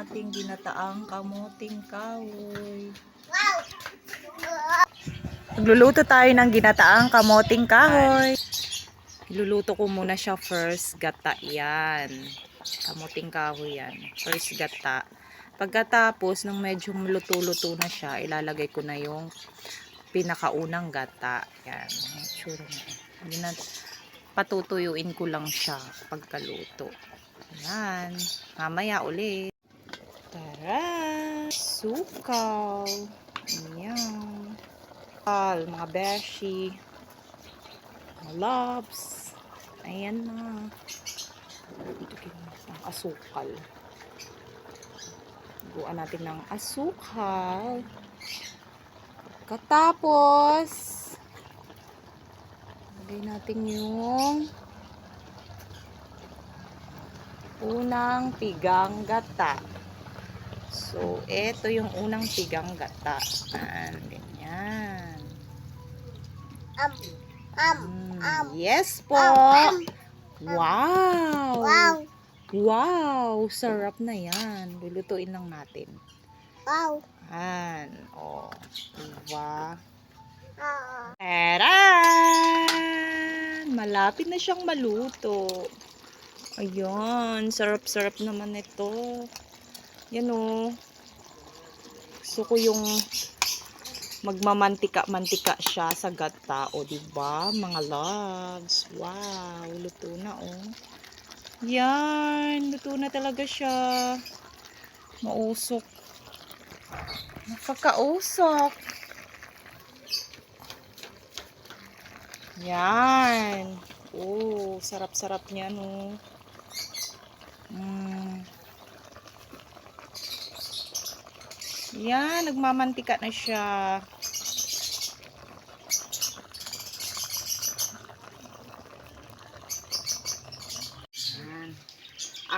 ating ginataang kamuting kahoy. Magluluto tayo ng ginataang kamuting kahoy. Iluluto ko muna siya first, gata yan. Kamuting kahoy yan. First gata. Pagkatapos, nung medyo luto-luto na siya, ilalagay ko na yung pinakaunang gata. Yan. Sure na. Patutuyuin ko lang siya pagkaluto. Yan. Mamaya ulit. Tara! Sukaw. Ayan. Mga beshi. Mga loves. Ayan na. Dito ang asukal. Buuan natin ng asukal. Katapos, lagay natin yung unang pigang gata. So, ito yung unang pigang gata. Ganyan. Yes po. Wow. Wow, sarap na yan. Lulutuin lang natin. Wow. Yan. O, diba? Taran! Malapit na siyang maluto. Ayan, sarap-sarap naman ito. Yan o. Gusto ko yung magmamantika-mantika siya sa gata. O, diba? Mga loves. Wow, luto na o. Yan, luto na talaga siya. Mausok. Nakakausok. Yan. Oh, sarap-sarap niya, no. Yan, nagmamantika na siya.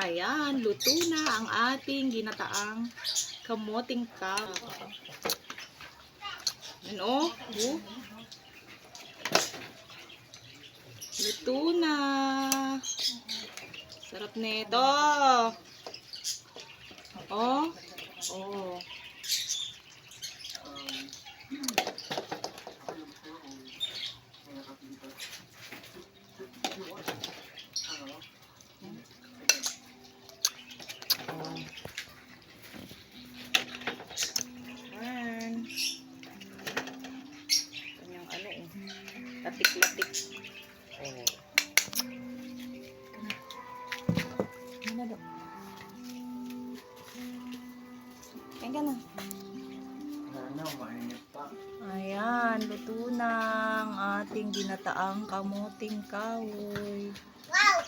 Ayan, luto na ang ating ginataang kamuting kahoy. Ano? Luto na. Sarap nito. Oh. Oh. Latik-latik. Oh. Ano daw? Ayan ka na. Ayan, luto na ang ating ginataang kamuting kahoy. Wow!